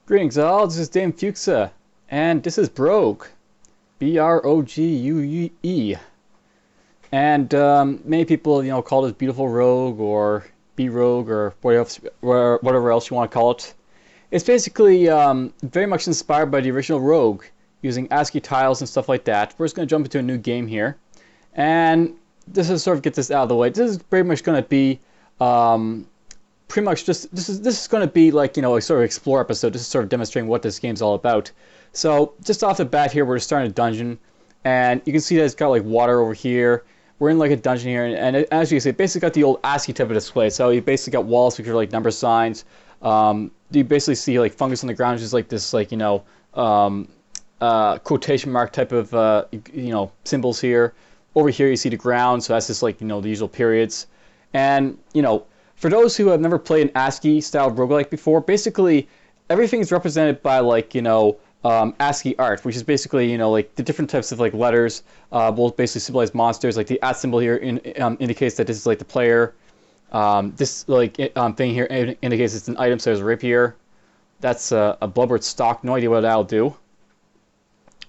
Greetings all, this is DavionFuxa, and this is Brogue. B-R-O-G-U-E. And many people, call this Beautiful Rogue, or B-Rogue, or whatever else you want to call it. It's basically very much inspired by the original Rogue, using ASCII tiles and stuff like that. We're just going to jump into a new game here. And this is sort of get this out of the way. This is pretty much going to be pretty much just this is going to be like a sort of explore episode. This is sort of demonstrating what this game's all about. So just off the bat here, we're starting a dungeon, and you can see that it's got like water over here. We're in like a dungeon here, and as you can see, it basically got the old ASCII type of display. So you basically got walls which are like number signs. You basically see like fungus on the ground, just like this quotation mark type of symbols here. Over here you see the ground, so that's just like the usual periods. And for those who have never played an ASCII style roguelike before, basically everything is represented by like ASCII art, which is basically like the different types of like letters will basically symbolize monsters. Like the @ symbol here indicates that this is like the player. This like thing here indicates it's an item, so there's a rapier. That's a blubbered stock. No idea what that'll do.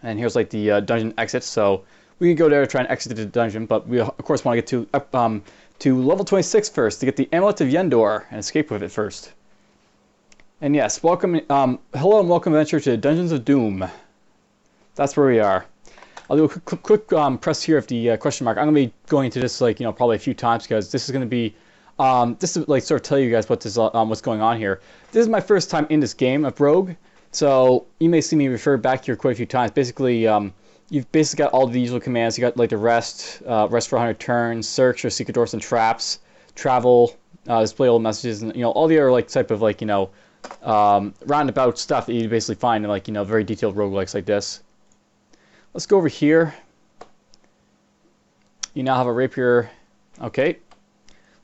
And here's like the dungeon exit, so we can go there to try and exit the dungeon, but we of course want to get to level 26 first to get the Amulet of Yendor and escape with it first. And yes, welcome, hello and welcome adventure to Dungeons of Doom. That's where we are. I'll do a quick press here of the question mark. I'm gonna be going into this like probably a few times, because this is gonna be this is like sort of tell you guys what this what's going on here. This is my first time in this game of Rogue, so you may see me refer back here quite a few times. Basically, you've basically got all the usual commands. You got like the rest for 100 turns, search or secret doors and traps, travel, display old messages, and all the other like type of like roundabout stuff that you basically find in like very detailed roguelikes like this. Let's go over here. You now have a rapier. Okay.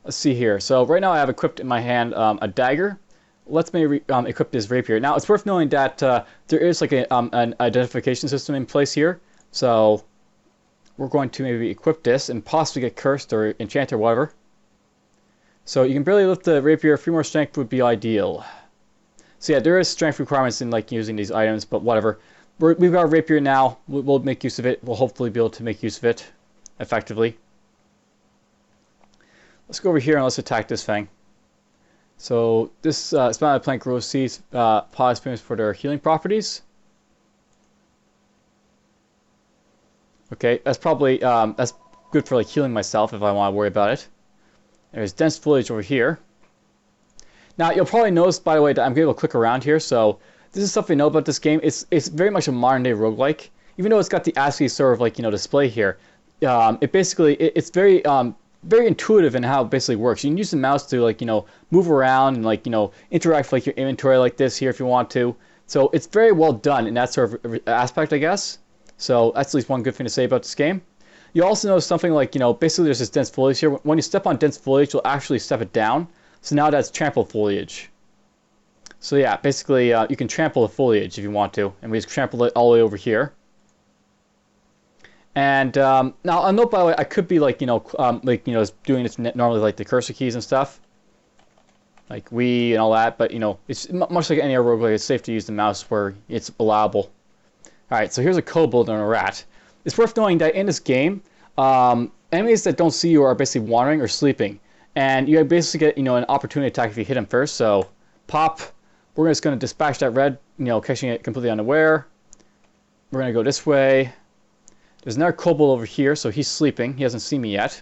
Let's see here. So right now I have equipped in my hand a dagger. Let's maybe equip this rapier. Now it's worth knowing that there is like an identification system in place here. So we're going to maybe equip this and possibly get cursed or enchanted or whatever. So you can barely lift the rapier. 3 more strength would be ideal. So yeah, there is strength requirements in like using these items, but whatever. We've got a rapier now. We'll make use of it. We'll hopefully be able to make use of it effectively. Let's go over here and let's attack this thing. So this spotted plant grows seeds, pot experience for their healing properties. Okay, that's probably that's good for like healing myself if I want to worry about it. There's dense foliage over here. Now you'll probably notice, by the way, that I'm able to click around here. So this is something to know about this game. It's very much a modern day roguelike. Even though it's got the ASCII sort of like display here, it's very very intuitive in how it basically works. You can use the mouse to like move around and like interact with like your inventory like this here if you want to. So it's very well done in that sort of aspect, I guess. So that's at least one good thing to say about this game. You also notice something like basically there's this dense foliage here. When you step on dense foliage, you'll actually step it down. So now that's trampled foliage. So yeah, basically you can trample the foliage if you want to, and we just trample it all the way over here. And now I'll note, by the way, I could be like doing this normally like the cursor keys and stuff, like we and all that. But it's much like any other roguelike. It's safe to use the mouse where it's allowable. All right, so here's a kobold and a rat. It's worth knowing that in this game, enemies that don't see you are basically wandering or sleeping, and you basically get an opportunity attack if you hit them first. So pop. We're just going to dispatch that red, catching it completely unaware. We're going to go this way. There's another kobold over here, so he's sleeping. He hasn't seen me yet.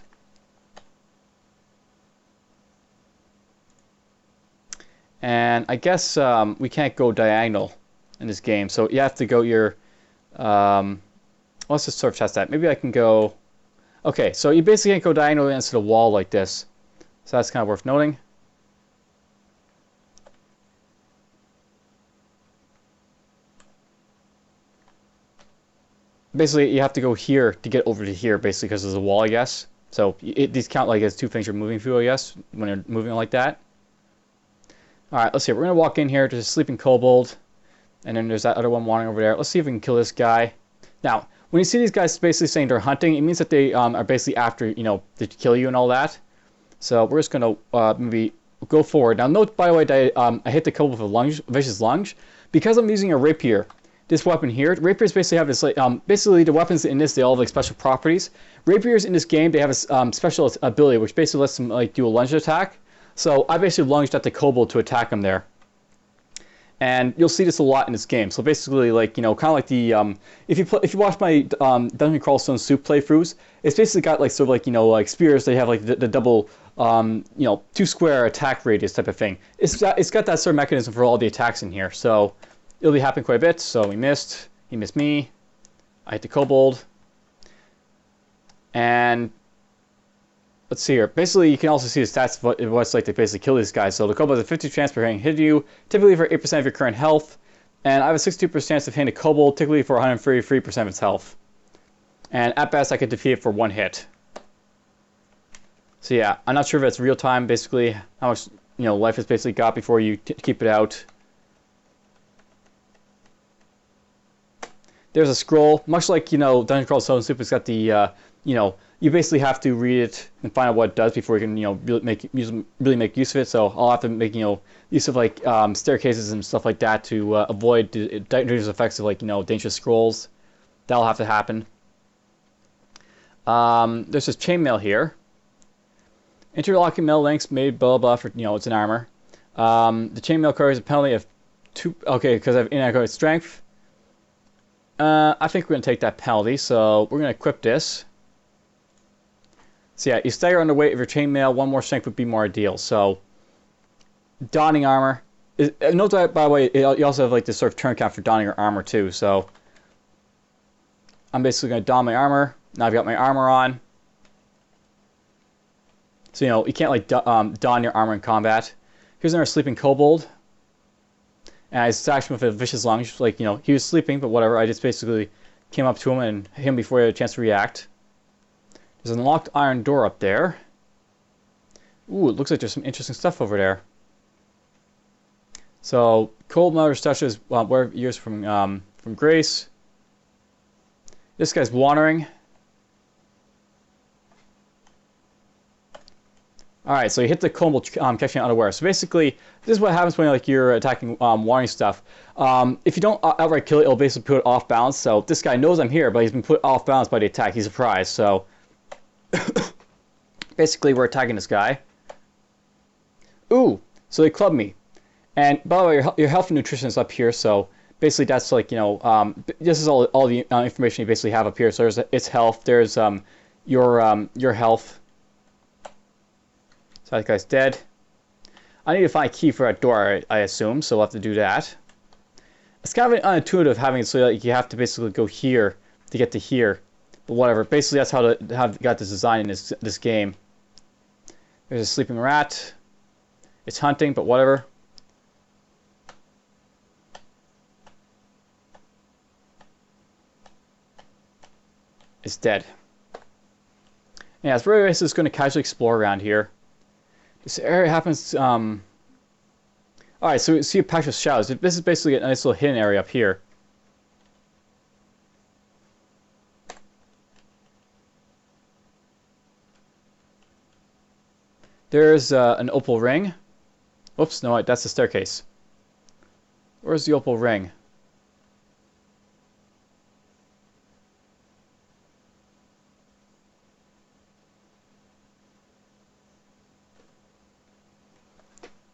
And I guess we can't go diagonal in this game, so you have to go your... let's just sort of test that. Maybe I can go... Okay, so you basically can't go diagonally into the wall like this. So that's kind of worth noting. Basically, you have to go here to get over to here, basically, because there's a wall, I guess. So these count like as 2 things you're moving through, I guess, when you're moving like that. Alright, let's see. We're going to walk in here to the sleeping kobold. And then there's that other one wandering over there. Let's see if we can kill this guy. Now, when you see these guys basically saying they're hunting, it means that they are basically after, to kill you and all that. So we're just going to maybe go forward. Now note, by the way, that I hit the kobold with a lunge, vicious lunge. Because I'm using a rapier, this weapon here, rapiers basically have this, like, basically the weapons in this, they all have like special properties. Rapiers in this game, they have a special ability, which basically lets them like do a lunge attack. So I basically lunged at the kobold to attack him there. And you'll see this a lot in this game. So basically, like, you know, kind of like the if you watch my Dungeon Crawl Stone Soup playthroughs, it's basically got like sort of like, you know, like spears. They have like the double you know, 2 square attack radius type of thing. It's got that sort of mechanism for all the attacks in here. So it'll be happening quite a bit. So we missed. He missed me. I hit the kobold. And let's see here. Basically, you can also see the stats of what it's like to basically kill these guys. So the kobold has a 50% chance for hitting you, typically for 8% of your current health. And I have a 62% chance of hitting a kobold, typically for 133% of its health. And at best, I could defeat it for 1 hit. So yeah, I'm not sure if that's real time, basically, how much, you know, life it's basically got before you keep it out. There's a scroll, much like, you know, Dungeon Crawl Stone Soup. It's got the, you know, you basically have to read it and find out what it does before you can, you know, really make use of it. So I'll have to make, you know, use of like staircases and stuff like that to avoid the dangerous effects of, like, you know, dangerous scrolls. That'll have to happen. There's this chainmail here. Interlocking metal links made blah blah for, you know, it's an armor. The chainmail carries a penalty of 2. Okay, because I have inadequate strength. I think we're gonna take that penalty, so we're gonna equip this. So yeah, you stagger under weight of your chainmail. 1 more strength would be more ideal. So donning armor. Note that, by the way, you also have like this sort of turn count for donning your armor too. So I'm basically gonna don my armor. Now I've got my armor on. So, you know, you can't like don your armor in combat. Here's another sleeping kobold. And I stacked him with a vicious lunge. Like, you know, he was sleeping, but whatever. I just basically came up to him and hit him before he had a chance to react. There's an unlocked iron door up there. Ooh, it looks like there's some interesting stuff over there. So, cold mother stashes where years from Grace. This guy's wandering. Alright, so you hit the kobold catching it unaware. So basically, this is what happens when like you're attacking wandering stuff. If you don't outright kill it, it'll basically put it off balance. So this guy knows I'm here, but he's been put off balance by the attack. He's surprised. So basically, we're attacking this guy. Ooh, so they clubbed me. And by the way, your health and nutrition is up here. So basically, that's like, you know, this is all the information you basically have up here. So there's its health. There's your health. So that guy's dead. I need to find a key for that door, I assume, so we'll have to do that. It's kind of unintuitive having it so that you have to basically go here to get to here. But whatever. Basically, that's how got this design in this game. There's a sleeping rat. It's hunting, but whatever. It's dead. Yeah, it's really just going to casually explore around here. This area happens. Alright, so we see a patch of shadows. This is basically a nice little hidden area up here. There's an opal ring. Oops, no, that's the staircase. Where's the opal ring?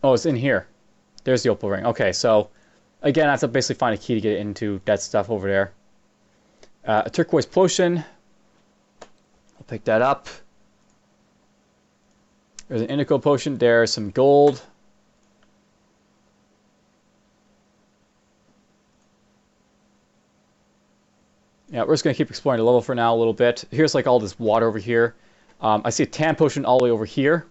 Oh, it's in here. There's the opal ring. Okay, so again, I have to basically find a key to get into that stuff over there. A turquoise potion. I'll pick that up. There's an indigo potion. There's some gold. Yeah, we're just going to keep exploring the level for now a little bit. Here's like all this water over here. I see a tan potion all the way over here.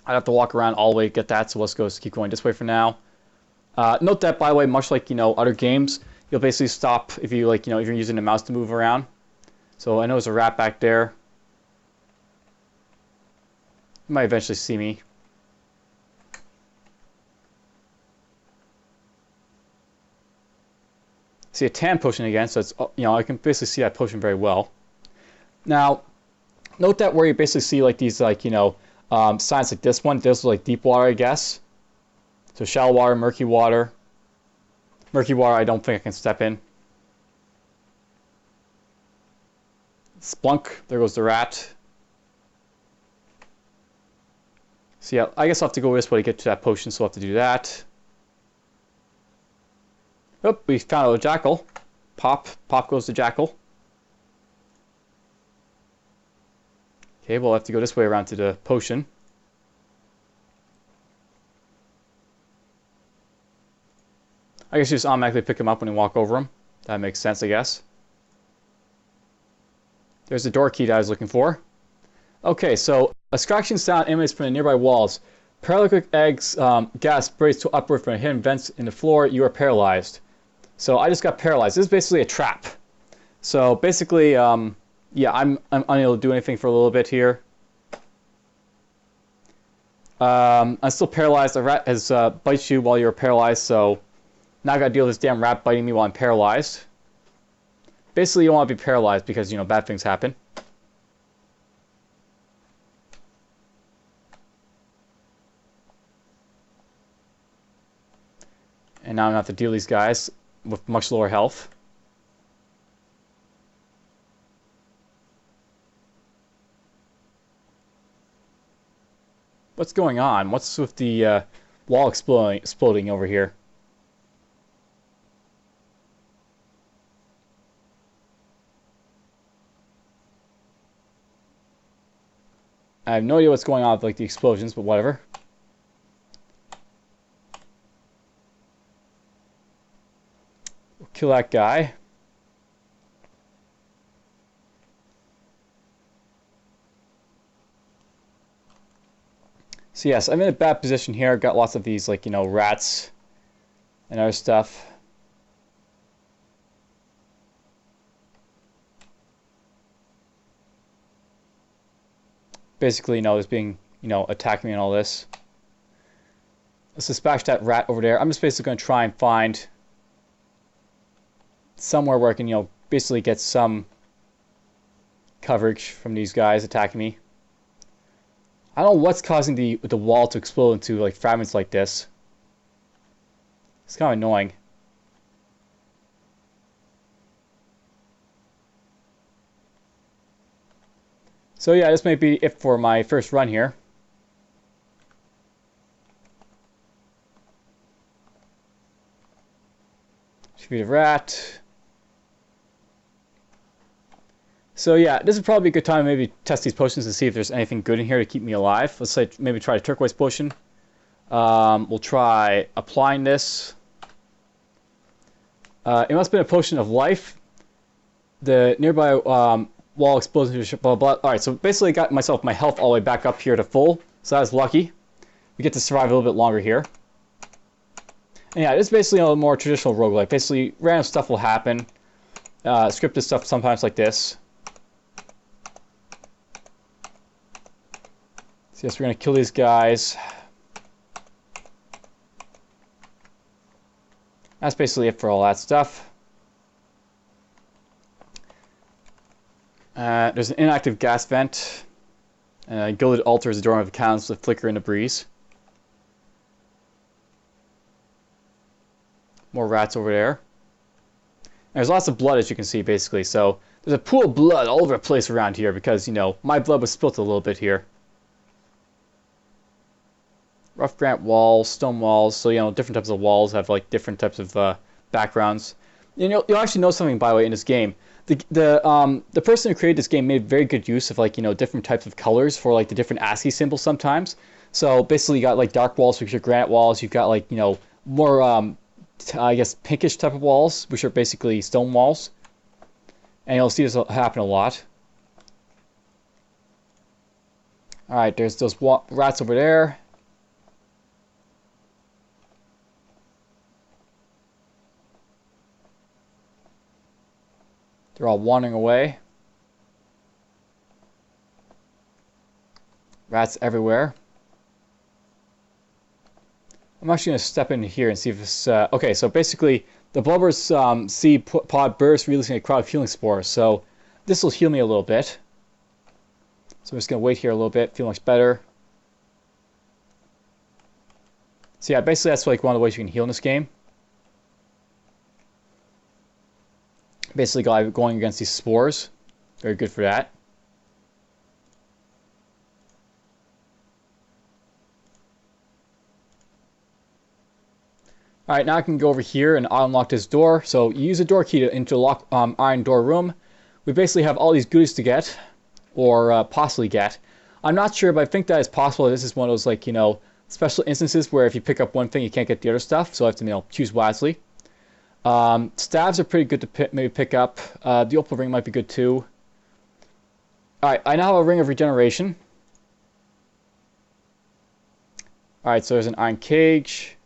I'd have to walk around all the way to get that, so let's go keep going this way for now. Note that, by the way, much like, you know, other games, you'll basically stop if you, like, you know, if you're using the mouse to move around. So I know there's a rat back there. You might eventually see me. See a tan potion again, so it's, you know, I can basically see that potion very well. Now, note that where you basically see like these, like, you know, Signs like this one. Those are like deep water, I guess. So shallow water, murky water. Murky water, I don't think I can step in. Splunk. There goes the rat. So yeah, I guess I'll have to go this way to get to that potion, so I'll have to do that. Oh, we found a jackal. Pop. Pop goes the jackal. Okay, we'll have to go this way around to the potion. I guess you just automatically pick him up when you walk over him. That makes sense, I guess. There's the door key that I was looking for. Okay, so a scratching sound emanates from the nearby walls. Paralytic eggs gas sprays to upward from hidden vents in the floor. You are paralyzed. So I just got paralyzed. This is basically a trap. So basically, yeah, I'm unable to do anything for a little bit here. I'm still paralyzed. A rat has bites you while you're paralyzed, so now I gotta deal with this damn rat biting me while I'm paralyzed. Basically, you don't want to be paralyzed because, you know, bad things happen. And now I'm gonna have to deal with these guys with much lower health. What's going on? What's with the wall exploding over here? I have no idea what's going on with like the explosions, but whatever. We'll kill that guy. So yes, I'm in a bad position here. I've got lots of these, like, you know, rats and other stuff. Basically, you know, is being, you know, attacking me and all this. Let's dispatch that rat over there. I'm just basically going to try and find somewhere where I can, you know, basically get some coverage from these guys attacking me. I don't know what's causing the wall to explode into like fragments like this. It's kind of annoying. So yeah, this may be it for my first run here. Defeat a rat. So yeah, this would probably be a good time to maybe test these potions and see if there's anything good in here to keep me alive. Let's say maybe try a turquoise potion. We'll try applying this. It must have been a potion of life. The nearby wall explodes into blah, blah, blah. Alright, so basically I got myself my health all the way back up here to full. So that was lucky. We get to survive a little bit longer here. And yeah, it's basically a more traditional roguelike. Basically, random stuff will happen. Scripted stuff sometimes like this. So yes, we're going to kill these guys. That's basically it for all that stuff. There's an inactive gas vent. Gilded altar is a door of candles that flicker in the breeze. More rats over there. And there's lots of blood, as you can see, basically. So there's a pool of blood all over the place around here because, you know, my blood was spilt a little bit here. Rough granite walls, stone walls. So, you know, different types of walls have like different types of backgrounds. You know, you'll actually know something, by the way, in this game. The person who created this game made very good use of, like, you know, different types of colors for like the different ASCII symbols sometimes. So basically, you got like dark walls, which are granite walls. You've got like, you know, more I guess pinkish type of walls, which are basically stone walls. And you'll see this happen a lot. All right, there's those rats over there. They're all wandering away. Rats everywhere. I'm actually going to step in here and see if this... okay, so basically, the blubber's seed pod bursts, releasing a crowd of healing spores. So this will heal me a little bit. So I'm just going to wait here a little bit, feel much better. So yeah, basically that's like one of the ways you can heal in this game. Basically going against these spores. Very good for that. Alright, now I can go over here and unlock this door. So you use a door key to interlock iron door room. We basically have all these goodies to get, or possibly get. I'm not sure, but I think that is possible. This is one of those, like, you know, special instances where if you pick up one thing, you can't get the other stuff. So I have to, you know, choose wisely. Staves are pretty good to maybe pick up. The opal ring might be good too. Alright, I now have a ring of regeneration. Alright, so there's an iron cage.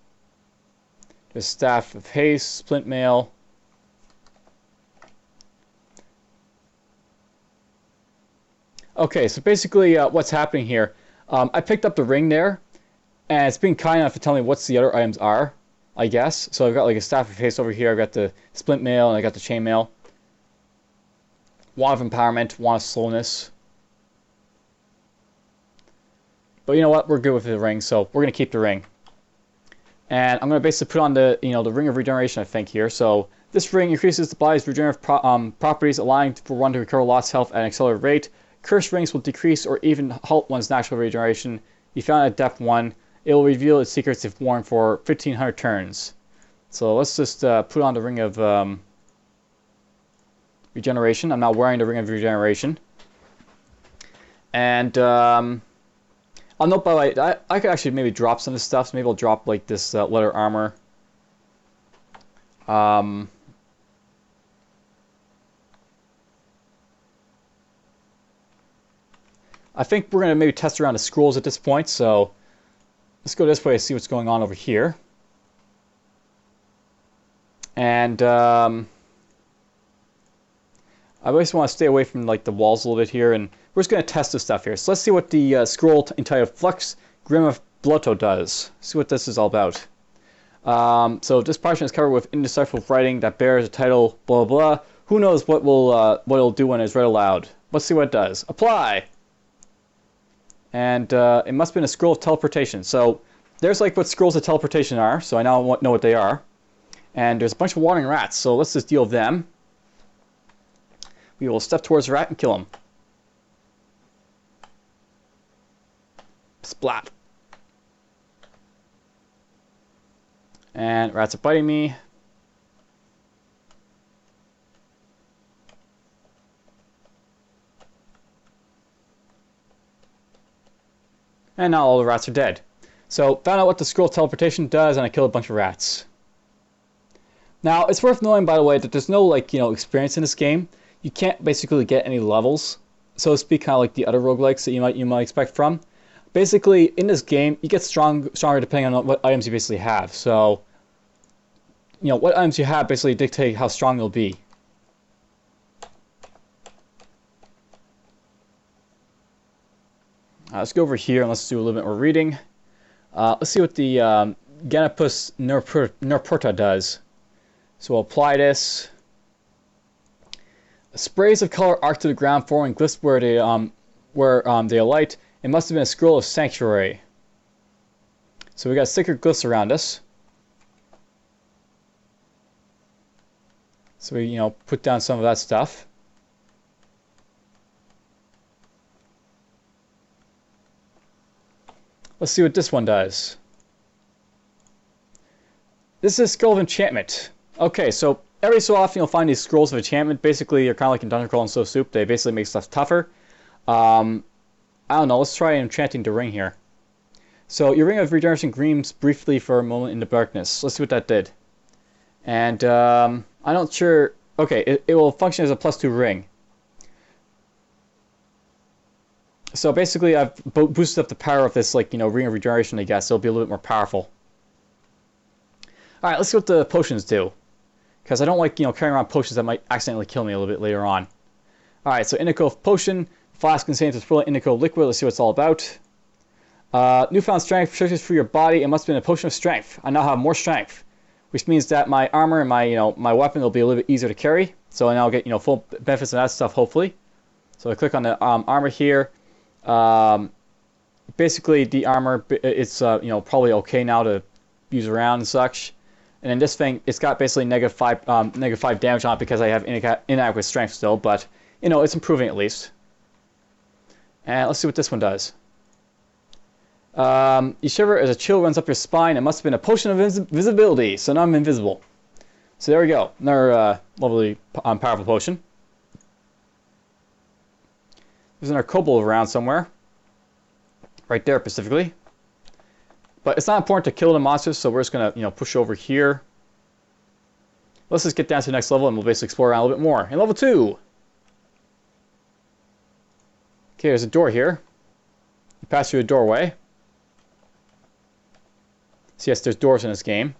There's staff of haste, splint mail. Okay, so basically what's happening here. I picked up the ring there, and it's been kind enough to tell me what the other items are, I guess. So I've got like a staff of haste over here, I've got the splint mail, and I got the chain mail. Wand of empowerment, wand of slowness. But you know what, we're good with the ring, so we're going to keep the ring. And I'm going to basically put on the, you know, the ring of regeneration, I think, here. So this ring increases the body's regenerative properties, allowing for one to recover lost health at an accelerated rate. Cursed rings will decrease or even halt one's natural regeneration. You found at depth 1. It will reveal its secrets if worn for 1500 turns. So let's just put on the ring of regeneration. I'm not wearing the ring of regeneration. And I'll note, by the way, I could actually maybe drop some of this stuff. So maybe I'll drop like this leather armor. I think we're going to maybe test around the scrolls at this point, so let's go this way and see what's going on over here. And I always want to stay away from like the walls a little bit here, and we're just going to test this stuff here. So let's see what the scroll entitled Flux Grim of Blotto does. See what this is all about. So this parchment is covered with indecipherable writing that bears the title blah blah blah. Who knows what it'll do when it's read aloud. Let's see what it does. Apply! And it must have been a scroll of teleportation. So there's like what scrolls of teleportation are. So I now know what they are. And there's a bunch of wandering rats. So let's just deal with them. We will step towards the rat and kill him. Splat. And rats are biting me. And now all the rats are dead. So, found out what the scroll of teleportation does, and I killed a bunch of rats. Now, it's worth knowing, by the way, that there's no, like, you know, experience in this game. You can't basically get any levels, so to speak, kind of like the other roguelikes that you might expect from. Basically, in this game, you get stronger depending on what items you basically have. So, you know, what items you have basically dictate how strong you'll be. Let's go over here and let's do a little bit more reading. Let's see what the Ganapus Nerporta does. So we'll apply this. Sprays of color arc to the ground, forming glyphs where they alight. It must have been a scroll of sanctuary. So we got sacred glyphs around us. So we, you know, put down some of that stuff. Let's see what this one does. This is Scroll of Enchantment. Okay, so every so often you'll find these scrolls of enchantment. Basically, they're kind of like in Dungeon Crawl and So Soup. They basically make stuff tougher. I don't know. Let's try enchanting the ring here. So your ring of regeneration gleams briefly for a moment in the darkness. Let's see what that did. And I'm not sure. Okay, it will function as a +2 ring. So basically, I've boosted up the power of this, like, you know, ring of regeneration. I guess it'll be a little bit more powerful. All right, let's see what the potions do, because I don't like, you know, carrying around potions that might accidentally kill me a little bit later on. All right, so indigo potion, flask contains a swirling indigo liquid. Let's see what it's all about. Newfound strength searches for your body. It must have been a potion of strength. I now have more strength, which means that my armor and my weapon will be a little bit easier to carry. So I now get, you know, full benefits of that stuff, hopefully. So I click on the armor here. Basically, the armor, it's you know, probably okay now to use around and such. And then this thing, it's got basically -5 damage on it because I have inadequate strength still, but you know, it's improving at least. And let's see what this one does. You shiver as a chill runs up your spine. It must have been a potion of invisibility, so now I'm invisible. So there we go, another lovely powerful potion. There's another kobold around somewhere. Right there specifically. But it's not important to kill the monsters, so we're just gonna, you know, push over here. Let's just get down to the next level and we'll basically explore around a little bit more. In level 2. Okay, there's a door here. You pass through a doorway. So yes, there's doors in this game.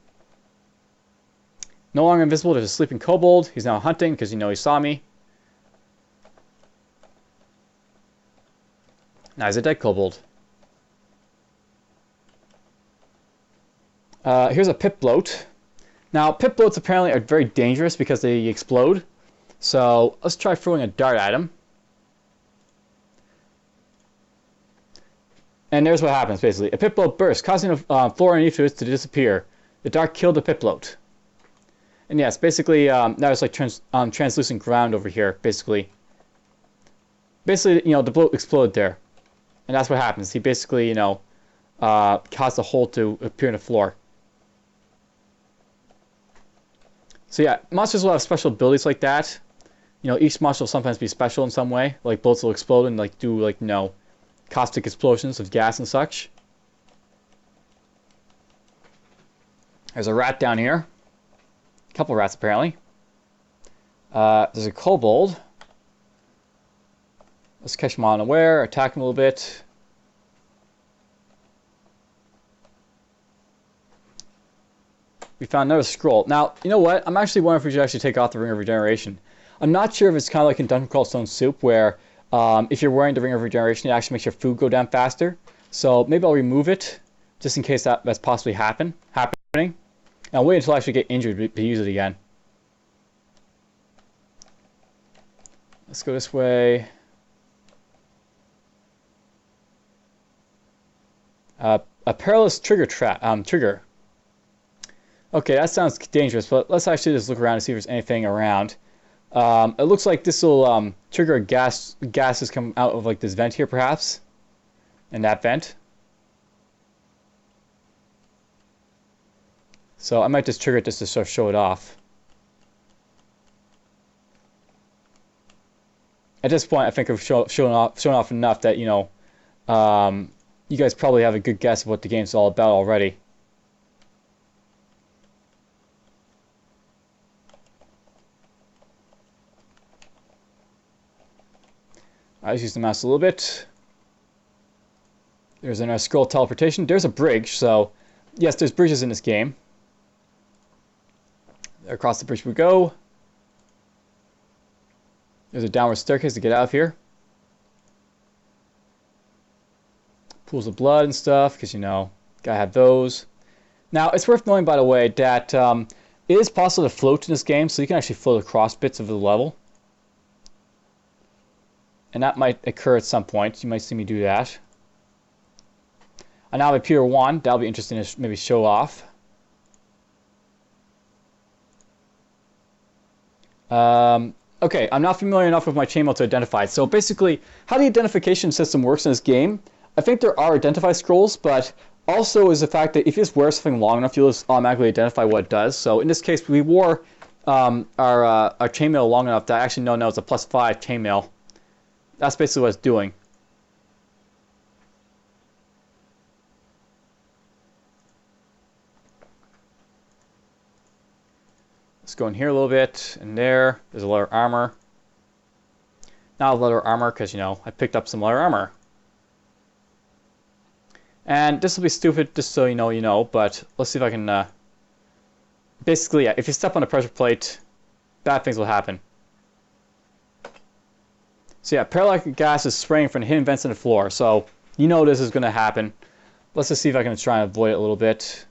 No longer invisible, there's a sleeping kobold. He's now hunting because, you know, he saw me. Now he's a dead kobold. Here's a pit bloat. Now, pit bloats apparently are very dangerous because they explode. So let's try throwing a dart at him. And there's what happens, basically. A pit bloat bursts, causing the floor underneath it to disappear. The dart killed the pit bloat. And yes, basically, now it's like translucent ground over here, basically. Basically, you know, the bloat exploded there. And that's what happens. He basically, you know, caused a hole to appear in the floor. So yeah, monsters will have special abilities like that. You know, each monster will sometimes be special in some way. Like, bloats will explode and, like, do, like, you know, caustic explosions of gas and such. There's a rat down here. A couple rats, apparently. There's a kobold. Let's catch him unaware, attack him a little bit. We found another scroll. Now, you know what? I'm actually wondering if we should actually take off the Ring of Regeneration. I'm not sure if it's kind of like in Dungeon Crawl Stone Soup, where if you're wearing the Ring of Regeneration, it actually makes your food go down faster. So maybe I'll remove it, just in case that's possibly happening. And I'll wait until I actually get injured to use it again. Let's go this way. A perilous trigger. Okay, that sounds dangerous, but let's actually just look around and see if there's anything around. It looks like this will trigger gases come out of like this vent here, perhaps. And that vent. So I might just trigger it just to sort of show it off. At this point, I think I've shown off enough that, you know, you guys probably have a good guess of what the game's all about already. I just use the mouse a little bit. There's another scroll teleportation. There's a bridge, so yes, there's bridges in this game. Across the bridge we go. There's a downward staircase to get out of here. Pools of blood and stuff, because, you know, gotta have those. Now, it's worth knowing, by the way, that it is possible to float in this game, so you can actually float across bits of the level. And that might occur at some point. You might see me do that. I now have a pure wand. That'll be interesting to maybe show off. Okay, I'm not familiar enough with my chainmail to identify it. So basically, how the identification system works in this game, I think there are identify scrolls, but also is the fact that if you just wear something long enough, you'll just automatically identify what it does. So in this case, we wore our chainmail long enough that I actually know now it's a +5 chainmail. That's basically what it's doing. Let's go in here a little bit, and there. There's a leather armor. Not leather armor, because, you know, I picked up some leather armor. And this will be stupid, just so you know, but let's see if I can... Basically, yeah, if you step on a pressure plate, bad things will happen. So yeah, paralytic gas is spraying from the hidden vents in the floor, so you know this is going to happen. Let's just see if I can try and avoid it a little bit.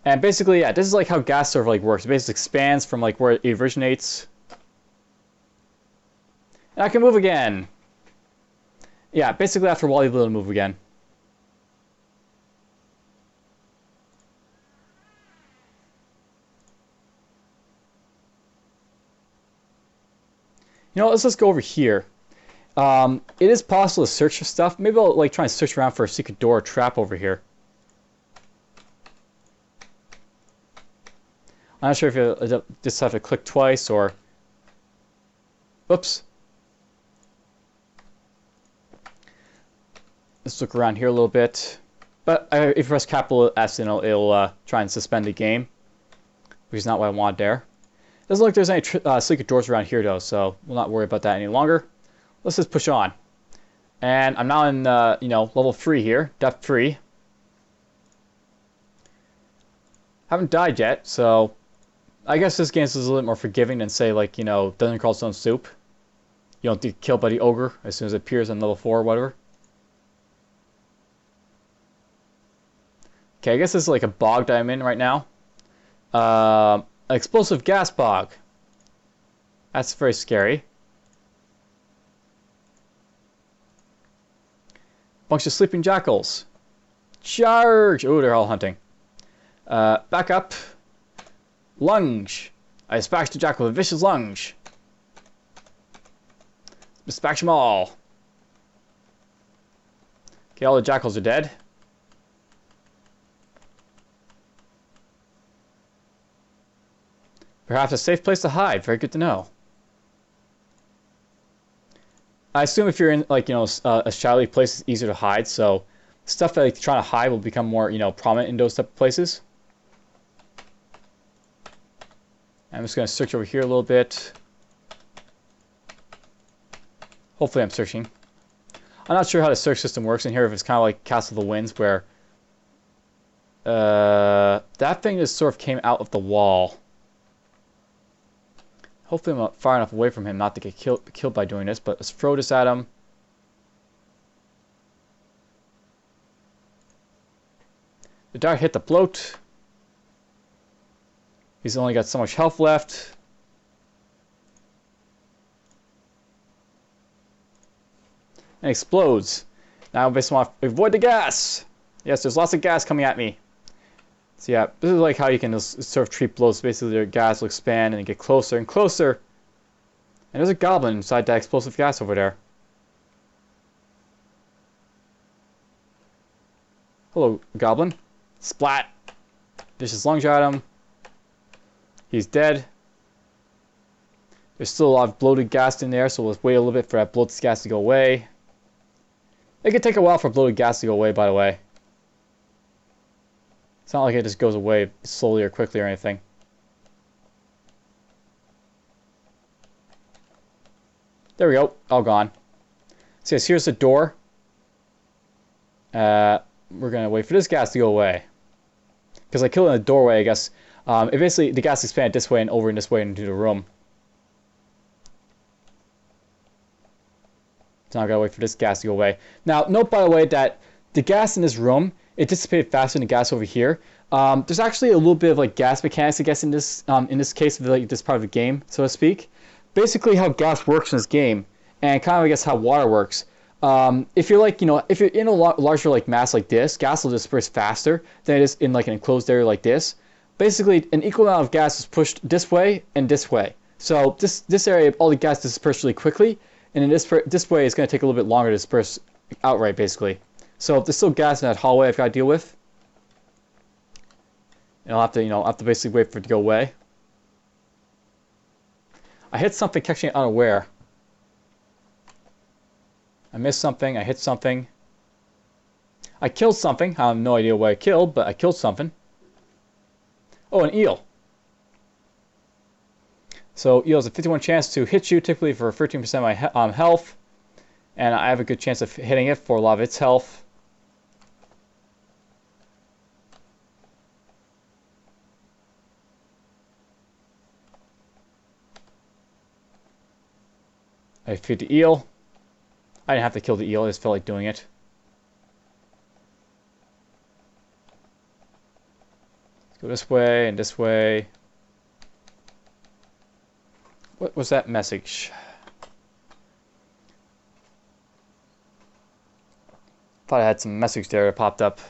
And basically, yeah, this is like how gas sort of like works. It basically expands from like where it originates. And I can move again. Yeah, basically after a while you'll be able to move again. You know, let's just go over here. It is possible to search for stuff. Maybe I'll like try and search around for a secret door or trap over here. I'm not sure if you just have to click twice or... Oops. Let's look around here a little bit. But if you press capital S, it'll try and suspend the game, which is not what I want there. Doesn't look like there's any secret doors around here though, so we'll not worry about that any longer. Let's just push on. And I'm now in, level 3 here, depth 3. Haven't died yet, so I guess this game is a little bit more forgiving than, say, like, Dungeon Crawl Stone Soup. You don't get killed by the ogre as soon as it appears on level 4 or whatever. Okay, I guess this is like a bog that I'm in right now. An explosive gas bog. That's very scary. Bunch of sleeping jackals. Charge! Oh, they're all hunting. Back up. Lunge. I dispatched the jackal with a vicious lunge. Dispatch them all. Okay, all the jackals are dead. Perhaps a safe place to hide. Very good to know. I assume if you're in, like, a shadowy place, it's easier to hide, so stuff that you're trying to hide will become more, prominent in those type of places. I'm just going to search over here a little bit. Hopefully I'm searching. I'm not sure how the search system works in here, if it's kind of like Castle of the Winds, where that thing just sort of came out of the wall. Hopefully I'm far enough away from him not to get killed by doing this, but let's throw this at him. The dart hit the bloat. He's only got so much health left. And explodes. Now I basically want to avoid the gas. Yes, there's lots of gas coming at me. So yeah, this is like how you can just sort of treat blows. Basically, your gas will expand and get closer and closer. And there's a goblin inside that explosive gas over there. Hello, goblin. Splat. Vicious lunge at him. He's dead. There's still a lot of bloated gas in there, so let's wait a little bit for that bloated gas to go away. It could take a while for bloated gas to go away, by the way. It's not like it just goes away slowly or quickly or anything. There we go. All gone. So yes, here's the door. We're going to wait for this gas to go away. Because I killed it in the doorway, I guess. It basically, the gas expanded this way and over in this way into the room. So now I gotta wait for this gas to go away. Now, note by the way that the gas in this room, it dissipated faster than the gas over here. There's actually a little bit of like gas mechanics, I guess, in this case of like this part of the game, so to speak. Basically, how gas works in this game, and kind of I guess how water works. If you're like if you're in a larger like mass like this, gas will disperse faster than it is in like an enclosed area like this. Basically, an equal amount of gas is pushed this way and this way. So this area, all the gas disperses really quickly, and in this way, it's going to take a little bit longer to disperse outright, basically. So there's still gas in that hallway I've got to deal with. And I'll have to basically wait for it to go away. I hit something catching it unaware. I missed something. I hit something. I killed something. I have no idea what I killed, but I killed something. Oh, an eel. So eel has a 51 chance to hit you, typically for 13% of my health. And I have a good chance of hitting it for a lot of its health. I feed the eel. I didn't have to kill the eel, I just felt like doing it. Let's go this way and this way. What was that message? Thought I had some message there that popped up.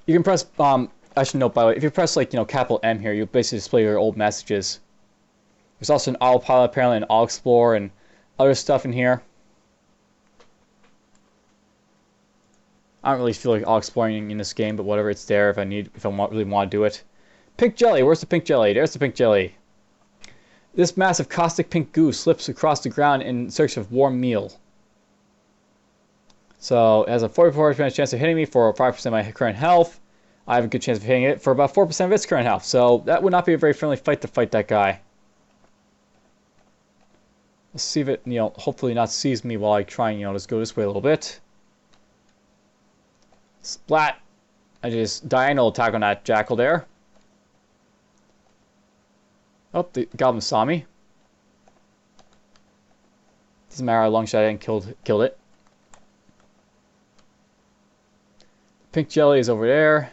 You can press, I should note by the way, if you press like, capital M here, you basically display your old messages. There's also an autopilot apparently, and I'll explore and other stuff in here. I don't really feel like all exploring in this game, but whatever, it's there if I really want to do it. Pink jelly, where's the pink jelly? There's the pink jelly. This massive caustic pink goo slips across the ground in search of warm meal. So it has a 44% chance of hitting me for 5% of my current health. I have a good chance of hitting it for about 4% of its current health. So that would not be a very friendly fight to fight that guy. Let's see if it, hopefully not sees me while I try and, just go this way a little bit. Splat! I just diagonal attack on that jackal there. Oh, the goblin saw me. Doesn't matter how long shot I didn't killed it. Pink jelly is over there.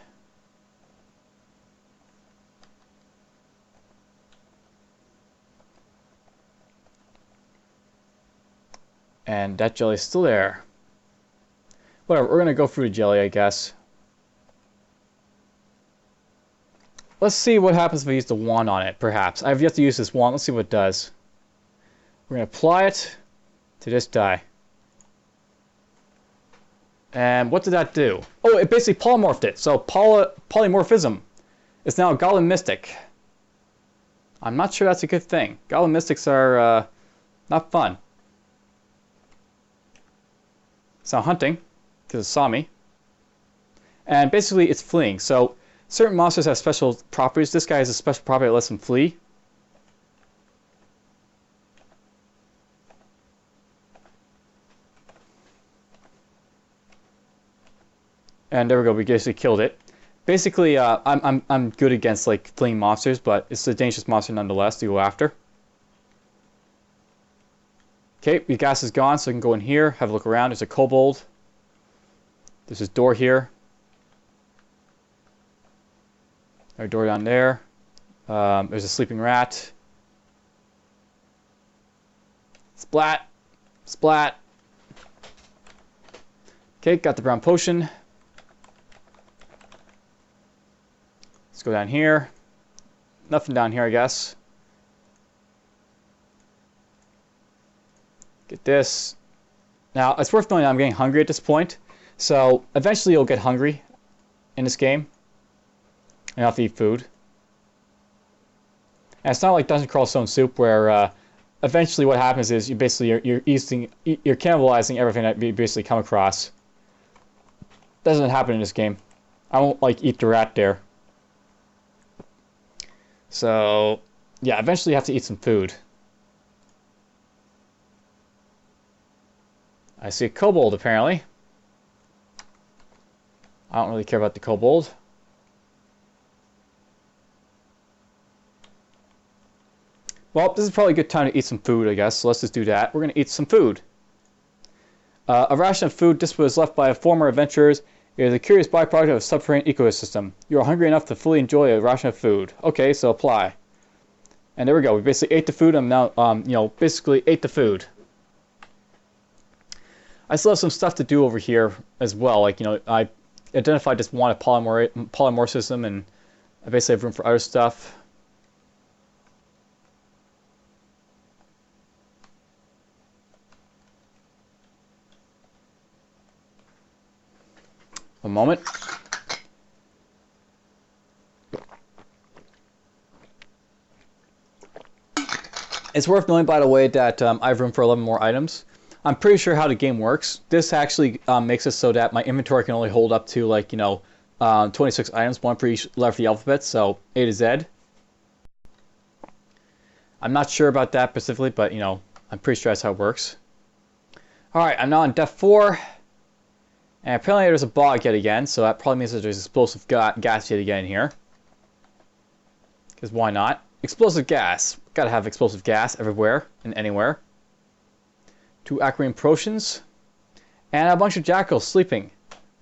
And that jelly is still there. Whatever, we're going to go through the jelly, I guess. Let's see what happens if I use the wand on it, perhaps. I've yet to use this wand. Let's see what it does. We're going to apply it to this die. And what did that do? Oh, it basically polymorphed it. So polymorphism. It's now a Goblin Mystic. I'm not sure that's a good thing. Goblin Mystics are not fun. It's not hunting, because it saw me. And basically it's fleeing. So certain monsters have special properties. This guy has a special property that lets him flee. And there we go, we basically killed it. Basically, I'm good against like fleeing monsters, but it's a dangerous monster nonetheless to go after. Okay, the gas is gone, so I can go in here, have a look around. There's a kobold. There's this door here. There's a door down there. There's a sleeping rat. Splat! Splat! Okay, got the brown potion. Let's go down here. Nothing down here, I guess. Get this. Now, it's worth knowing I'm getting hungry at this point. So, eventually you'll get hungry in this game. And you'll have to eat food. And it's not like Dungeon Crawl Stone Soup where eventually what happens is you're cannibalizing everything that you basically come across. Doesn't happen in this game. I won't like eat the rat there. So, yeah, eventually you have to eat some food. I see a kobold, apparently. I don't really care about the kobold. Well, this is probably a good time to eat some food, I guess. So let's just do that. We're going to eat some food. A ration of food. This was left by former adventurers. It is a curious byproduct of a subterranean ecosystem. You are hungry enough to fully enjoy a ration of food. Okay, so apply. And there we go. We basically ate the food. I'm now, basically ate the food. I still have some stuff to do over here as well. Like, I identified this one polymorphism, and I basically have room for other stuff. A moment. It's worth knowing, by the way, that I have room for 11 more items. I'm pretty sure how the game works. This actually makes it so that my inventory can only hold up to, like, 26 items, one for each letter of the alphabet, so A to Z. I'm not sure about that specifically, but, I'm pretty sure that's how it works. Alright, I'm now on Depth 4. And apparently there's a bog yet again, so that probably means that there's explosive gas yet again in here. Because why not? Explosive gas. Gotta have explosive gas everywhere and anywhere. 2 aquamarine potions. And a bunch of jackals sleeping.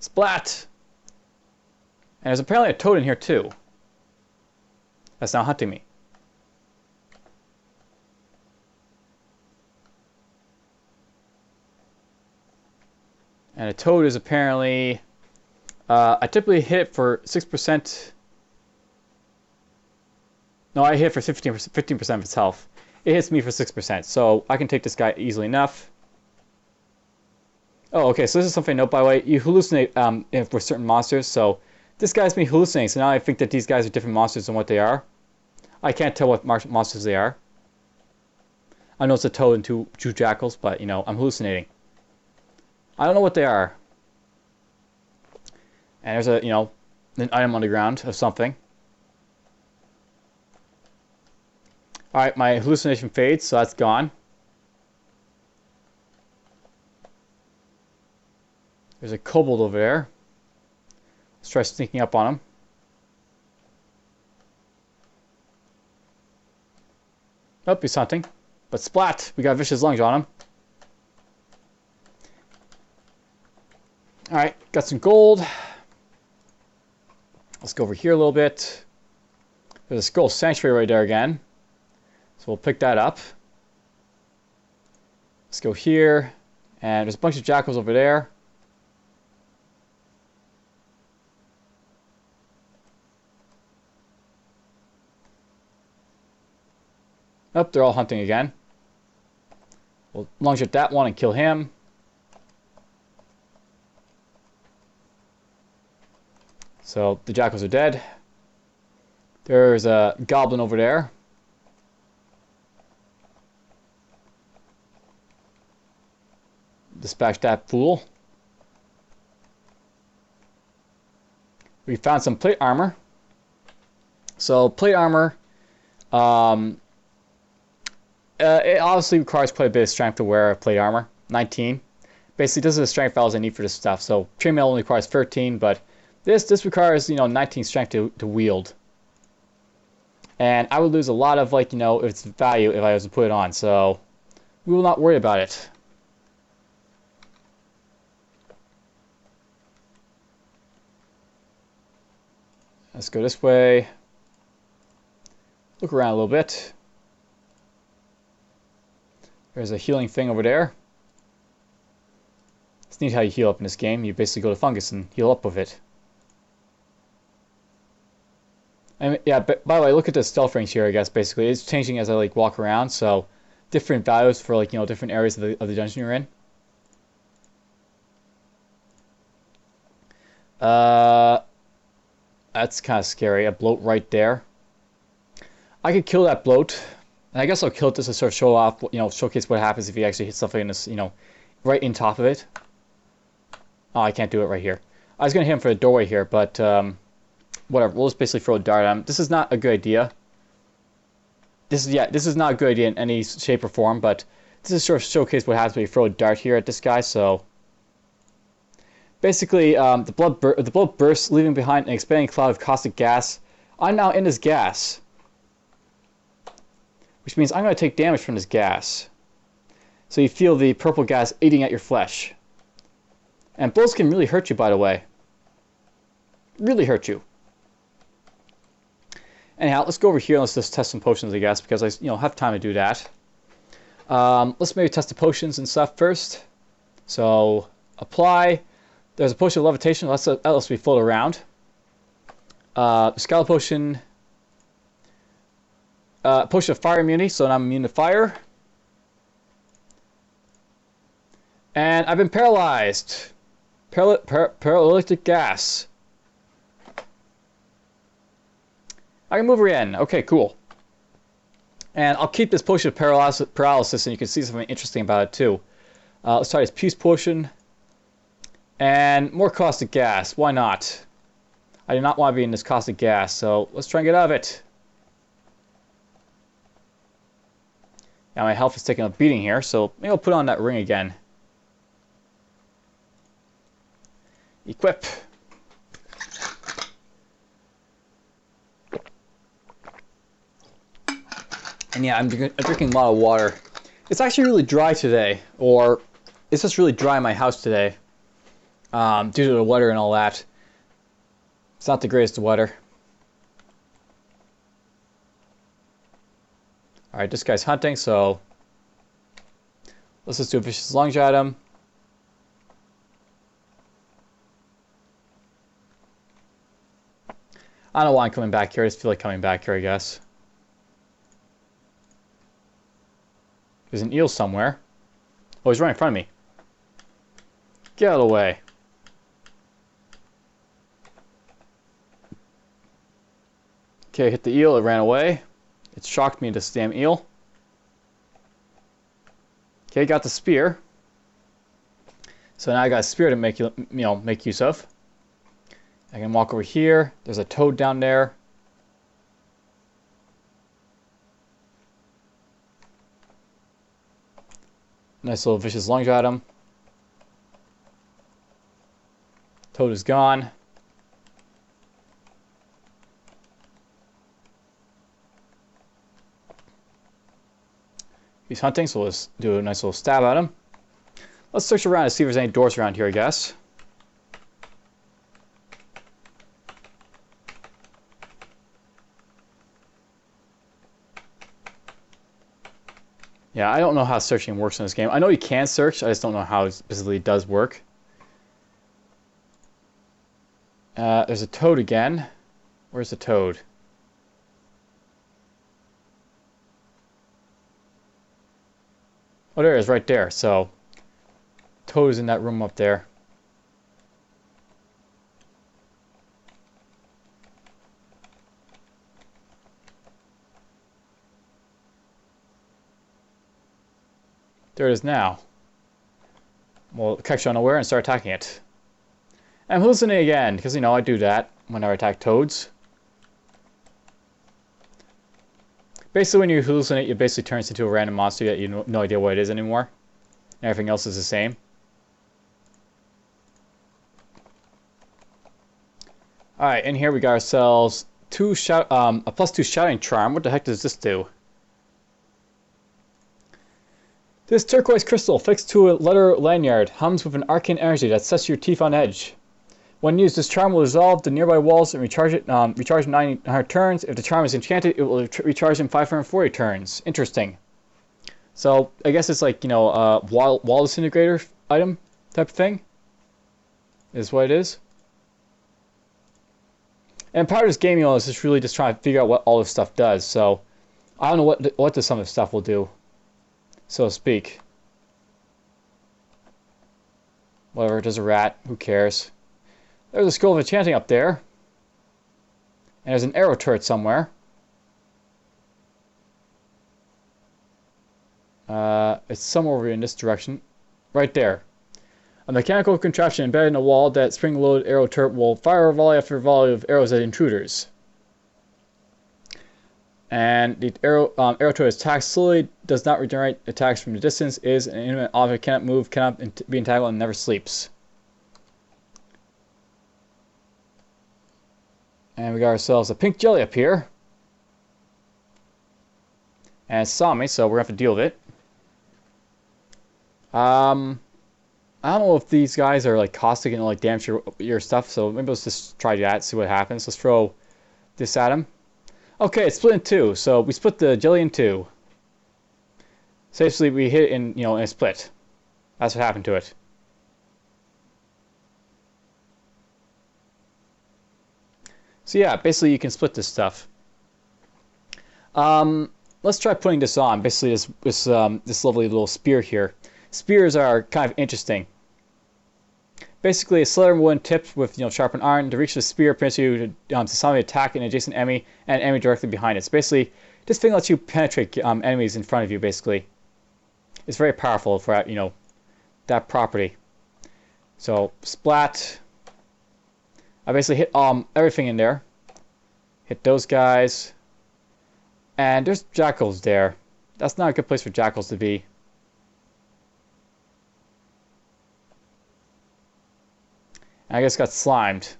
Splat! And there's apparently a toad in here too. That's now hunting me. And a toad is apparently... I typically hit it for 6%. No, I hit it for 15% of its health. it hits me for 6%. So I can take this guy easily enough. Oh, okay, so this is something to note, by the way. You hallucinate with certain monsters, so this guy's been hallucinating, so now I think that these guys are different monsters than what they are. I can't tell what monsters they are. I know it's a toad and two jackals, but, you know, I'm hallucinating. I don't know what they are. And there's a, you know, an item on the ground of something. Alright, my hallucination fades, so that's gone. There's a kobold over there. Let's try sneaking up on him. Oh, he's hunting. But splat! We got vicious lunge on him. Alright, got some gold. Let's go over here a little bit. There's a skull sanctuary right there again. So we'll pick that up. Let's go here. And there's a bunch of jackals over there. Oh, they're all hunting again. We'll lunge at that one and kill him. So the jackals are dead. There's a goblin over there. Dispatch that fool. We found some plate armor. So plate armor, it obviously requires quite a bit of strength to wear plate armor. 19. Basically, this is the strength values I need for this stuff. So chainmail only requires 13, but this requires, you know, 19 strength to wield. And I would lose a lot of, like, you know, its value if I was to put it on. So we will not worry about it. Let's go this way. Look around a little bit. There's a healing thing over there. It's neat how you heal up in this game. You basically go to fungus and heal up with it. And yeah, but by the way, look at the stealth range here, I guess, basically. It's changing as I, like, walk around, so different values for, like, you know, different areas of the dungeon you're in. That's kind of scary. A bloat right there. I could kill that bloat. And I guess I'll kill it just to sort of show off, you know, showcase what happens if you actually hit something in this, you know, right in top of it. Oh, I can't do it right here. I was going to hit him for the doorway here, but whatever. We'll just basically throw a dart at him. This is not a good idea. This is not a good idea in any shape or form, but this is sort of showcase what happens when you throw a dart here at this guy, so... Basically, the bloat bursts, leaving behind an expanding cloud of caustic gas. I'm now in this gas. Which means I'm going to take damage from this gas. So you feel the purple gas eating at your flesh. And blows can really hurt you, by the way. Really hurt you. Anyhow, let's go over here and let's just test some potions, I guess, because I, you know, have time to do that. Let's maybe test the potions and stuff first. So, apply. There's a potion of levitation. That lets me float around. Scala potion. Potion of fire immunity, so I'm immune to fire. And I've been paralyzed. Paralytic gas. I can move again. Okay, cool. And I'll keep this potion of paralysis, and you can see something interesting about it too. Let's try this Puce potion. And more caustic gas. Why not? I do not want to be in this caustic gas, so let's try and get out of it. Now my health is taking a beating here, so maybe I'll put on that ring again. Equip. And yeah, I'm drinking a lot of water. It's actually really dry today, or it's just really dry in my house today. Due to the weather and all that. It's not the greatest of weather. Alright, this guy's hunting, so let's just do a vicious lunge at him. I don't know why I'm coming back here. I just feel like coming back here, I guess. There's an eel somewhere. Oh, he's right in front of me. Get out of the way. Okay, hit the eel. It ran away. It shocked me, this damn eel. Okay, got the spear. So now I got a spear to make use of. I can walk over here. There's a toad down there. Nice little vicious lunge at him. Toad is gone. He's hunting, so let's do a nice little stab at him. Let's search around and see if there's any doors around here, I guess. Yeah, I don't know how searching works in this game. I know you can search, I just don't know how it specifically does work. There's a toad again. Where's the toad? Oh, there it is, right there. So, toad is in that room up there. There it is now. We'll catch you unaware and start attacking it. I'm hallucinating again, because, I do that whenever I attack toads. Basically, when you hallucinate, it basically turns into a random monster that you have no idea what it is anymore. And everything else is the same. Alright, in here we got ourselves a +2 shouting charm. What the heck does this do? This turquoise crystal, fixed to a leather lanyard, hums with an arcane energy that sets your teeth on edge. When used, this charm will dissolve the nearby walls and recharge in 900 turns. If the charm is enchanted, it will recharge in 540 turns. Interesting. So, I guess it's like, a wall disintegrator item type of thing. Is what it is. And part of this game, is just really just trying to figure out what all this stuff does. So, I don't know what some of this stuff will do, so to speak. Whatever, there's a rat. Who cares? There's a scroll of enchanting up there. And there's an arrow turret somewhere. It's somewhere over in this direction. Right there. A mechanical contraption embedded in a wall, that spring-loaded arrow turret will fire a volley after volley of arrows at intruders. And the arrow turret attacks slowly, does not regenerate attacks from the distance, is an inanimate object, cannot move, cannot be entangled, and never sleeps. And we got ourselves a pink jelly up here. And it saw me, so we're going to have to deal with it. I don't know if these guys are like caustic and like damage your stuff, so maybe let's just try that, see what happens. Let's throw this at him. Okay, it's split in two, so we split the jelly in two. So basically we hit it in, in a split. That's what happened to it. So yeah, basically you can split this stuff. Let's try putting this on. Basically this lovely little spear here. Spears are kind of interesting. Basically, a slender wooden tipped with sharpened iron. To reach the spear permits you to soundly attack an adjacent enemy and an enemy directly behind it. So basically, this thing lets you penetrate enemies in front of you. Basically, it's very powerful for that property. So splat. I basically hit everything in there. Hit those guys. And there's jackals there. That's not a good place for jackals to be. I guess got slimed.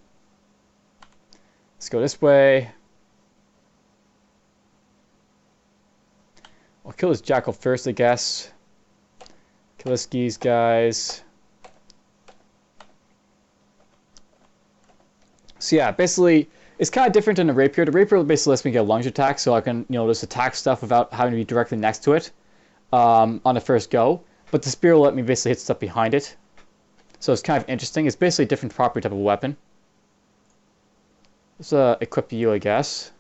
Let's go this way. I'll kill this jackal first, I guess. Kill these guys. So yeah, basically, it's kind of different than the rapier. The rapier basically lets me get a lunge attack, so I can, just attack stuff without having to be directly next to it on the first go. But the spear will let me basically hit stuff behind it. So it's kind of interesting. It's basically a different property type of weapon. Let's equip you, I guess.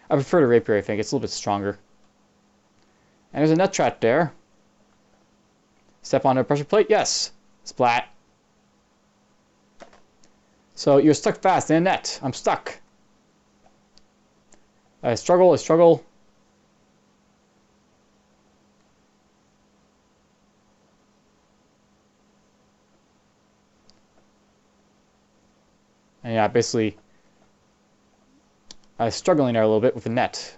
I prefer the rapier, I think. It's a little bit stronger. And there's a net trap there. Step on a pressure plate? Yes. Splat. So you're stuck fast in a net. I'm stuck. I struggle, I struggle. And yeah, basically, I was struggling there a little bit with the net.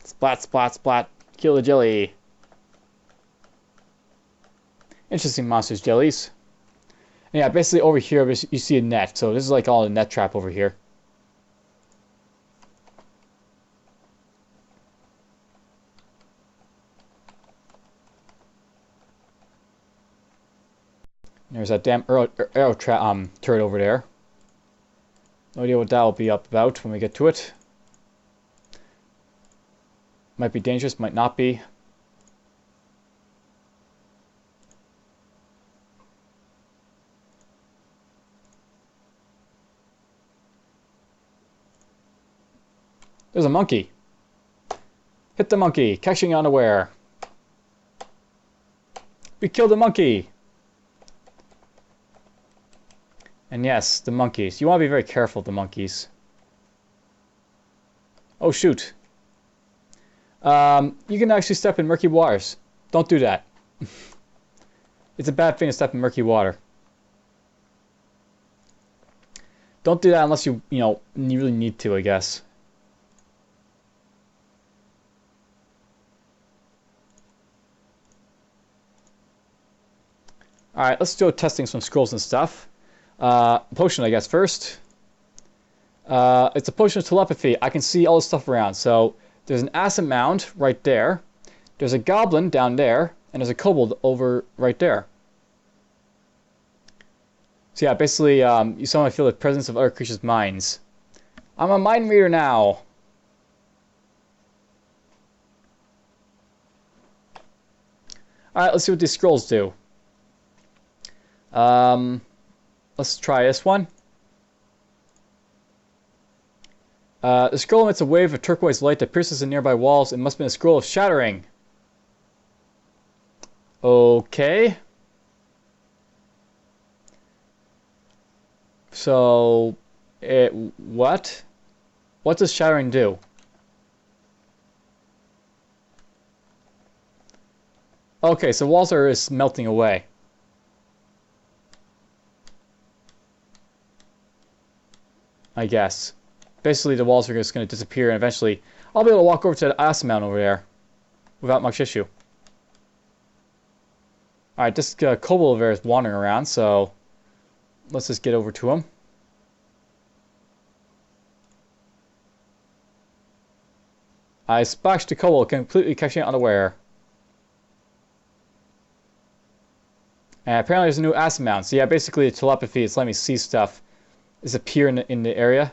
Splat, splat, splat. Kill the jelly. Interesting monsters, jellies. And yeah, basically over here, you see a net. So this is like all a net trap over here. There's that damn arrow turret over there. No idea what that'll be up about when we get to it. Might be dangerous, might not be. There's a monkey. Hit the monkey, catching unaware. We killed the monkey. And yes, the monkeys. You want to be very careful of the monkeys. Oh shoot. You can actually step in murky waters. Don't do that. It's a bad thing to step in murky water. Don't do that unless you really need to, I guess. Alright, let's go testing some scrolls and stuff. Potion, I guess, first. It's a potion of telepathy. I can see all the stuff around. So, there's an acid mound right there. There's a goblin down there. And there's a kobold over right there. So yeah, basically, you somehow feel the presence of other creatures' minds. I'm a mind reader now. Alright, let's see what these scrolls do. Let's try this one. The scroll emits a wave of turquoise light that pierces the nearby walls. It must be a scroll of shattering. Okay. So, what? What does shattering do? Okay, so walls are just melting away. I guess. Basically, the walls are just going to disappear, and eventually, I'll be able to walk over to the acid mountain over there without much issue. Alright, this kobold over there is wandering around, so let's just get over to him. I splashed the kobold, completely catching it unaware. And apparently there's a new acid mountain. So yeah, basically the telepathy is letting me see stuff appear in the area.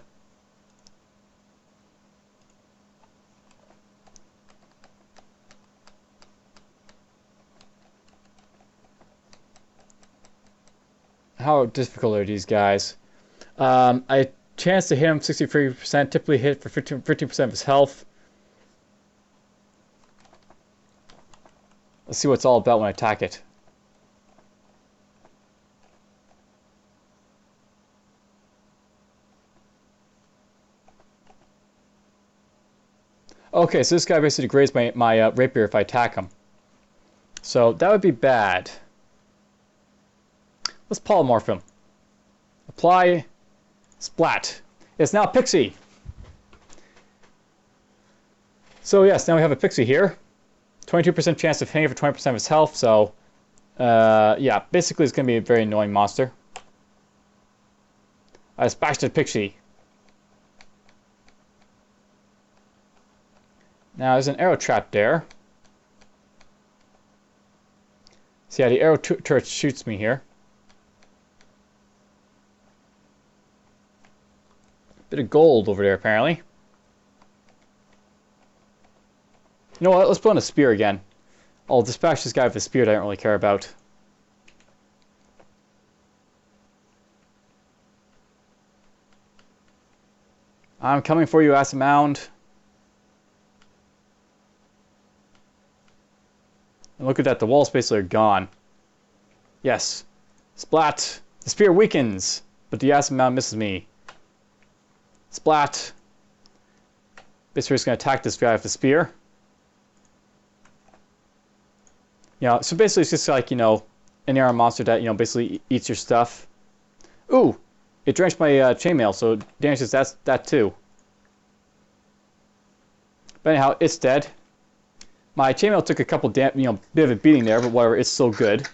How difficult are these guys? I chance to hit him 63%, typically hit for 15% of his health. Let's see what it's all about when I attack it. Okay, so this guy basically degrades my rapier if I attack him. So that would be bad. Let's polymorph him. Apply. Splat. It's now a pixie. So yes, now we have a pixie here. 22% chance of hitting it for 20% of his health. So yeah, basically it's going to be a very annoying monster. I splashed the pixie. Now there's an arrow trap there. So yeah, the arrow turret shoots me here. Bit of gold over there apparently. You know what? Let's put on a spear again. I'll dispatch this guy with a spear that I don't really care about. I'm coming for you, acid mound. And look at that, the walls basically are gone. Yes. Splat! The spear weakens, but the acid mound misses me. Splat! Basically just going to attack this guy with the spear. You know, so basically it's just like, you know, an arrow monster that, you know, basically eats your stuff. Ooh! It drenched my chainmail, so it damages that too. But anyhow, it's dead. My chainmail took a couple bit of a beating there, but whatever, it's still good.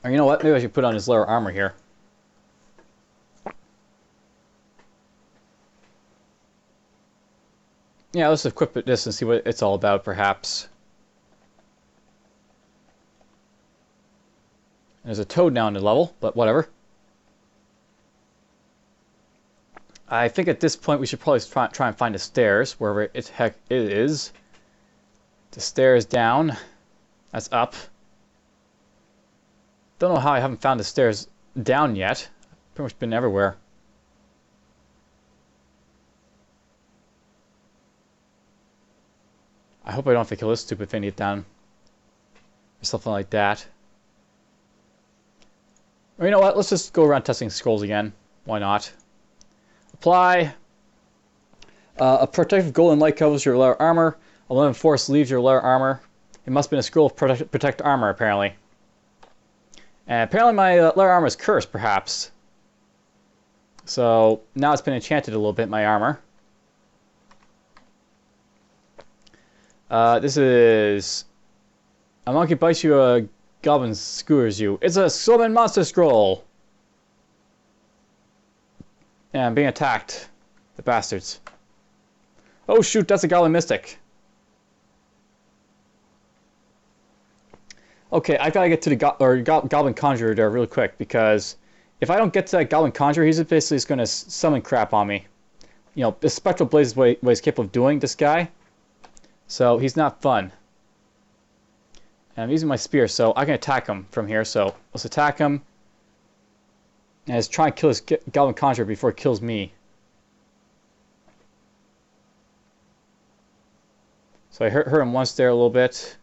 Or you know what? Maybe I should put on his lower armor here. Yeah, let's equip this and see what it's all about, perhaps. There's a toad now in the level, but whatever. I think at this point we should probably try and find the stairs, wherever it heck it is. The stairs down. That's up. Don't know how I haven't found the stairs down yet. Pretty much been everywhere. I hope I don't have to kill this stupid thing to get down. Or something like that. Or you know what? Let's just go around testing scrolls again. Why not? Apply. A protective golden light covers your lower armor. A limb force leaves your lower armor. It must have been a scroll of protect armor, apparently. And apparently my lower armor is cursed, perhaps. So now it's been enchanted a little bit, my armor. This is... A monkey bites you, a goblin skewers you. It's a summon monster scroll! And I'm being attacked. The bastards. Oh shoot, that's a goblin mystic. Okay, I gotta get to the goblin conjurer there really quick, because if I don't get to that goblin conjurer, he's basically just gonna summon crap on me. You know, the spectral blaze is what he's capable of doing, this guy. So he's not fun. And I'm using my spear, so I can attack him from here. So let's attack him. And let's try and kill this goblin conjurer before it kills me. So I hurt him once there a little bit.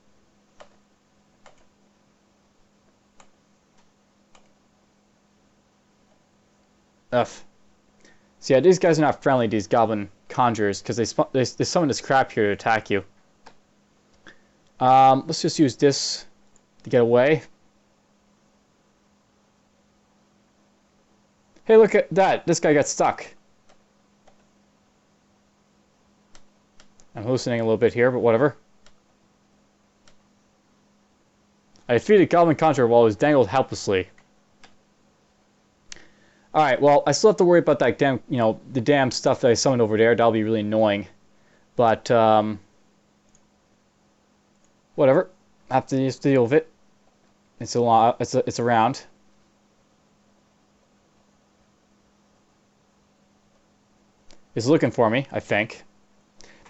Ugh. So yeah, these guys are not friendly, these goblin conjurers, because they summon this crap here to attack you. Let's just use this to get away. Hey, look at that. This guy got stuck. I'm hallucinating a little bit here, but whatever. I defeated Goblin Conjurer while he was dangled helplessly. Alright, well, I still have to worry about that damn, you know, the damn stuff that I summoned over there. That'll be really annoying. But, whatever. I have to just deal with it. It's a lot. It's around. It's looking for me, I think.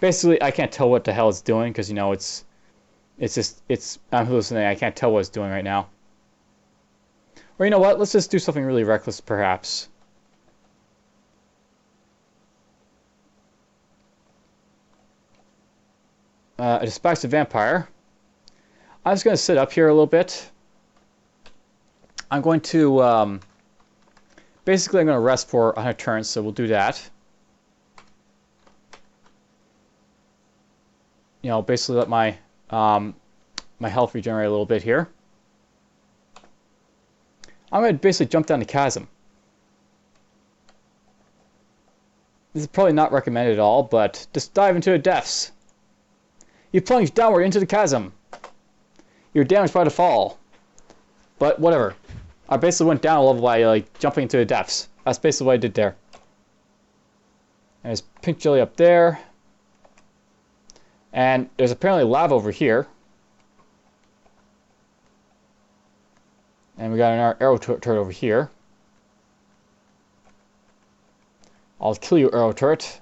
Basically, I can't tell what the hell it's doing because, you know, I'm hallucinating. I can't tell what it's doing right now. Or you know what? Let's just do something really reckless, perhaps. I dispatched a vampire. I'm just going to sit up here a little bit. I'm going to... basically, I'm going to rest for 100 turns, so we'll do that. You know, basically let my my health regenerate a little bit here. I'm going to basically jump down the chasm. This is probably not recommended at all, but just dive into the depths. You plunge downward into the chasm. You're damaged by the fall. But whatever. I basically went down a level by like jumping into the depths. That's basically what I did there. And there's pink jelly up there. And there's apparently lava over here. And we got an arrow turret over here. I'll kill you, arrow turret.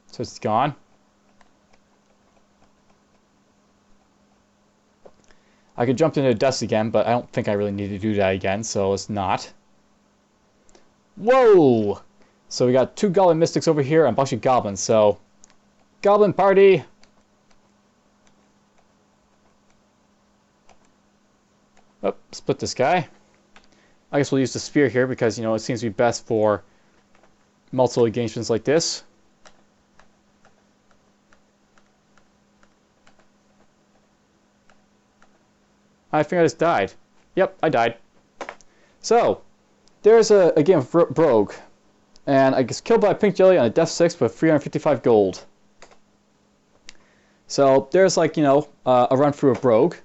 So it's gone. I could jump into the dust again, but I don't think I really need to do that again, so let's not. Whoa! So we got 2 Goblin Mystics over here, and a bunch of Goblins, so... Goblin party! Oh, split this guy. I guess we'll use the spear here because, you know, it seems to be best for multiple engagements like this. I think I just died. Yep, I died. So, there's a game of Brogue. And I was killed by a pink jelly on a Death 6 with 355 gold. So, there's like, you know, a run through of Brogue.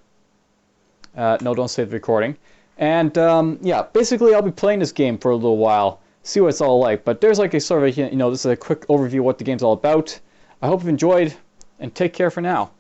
No, don't save the recording. And, yeah, basically I'll be playing this game for a little while. See what it's all like. But there's like a sort of, you know, this is a quick overview of what the game's all about. I hope you've enjoyed, and take care for now.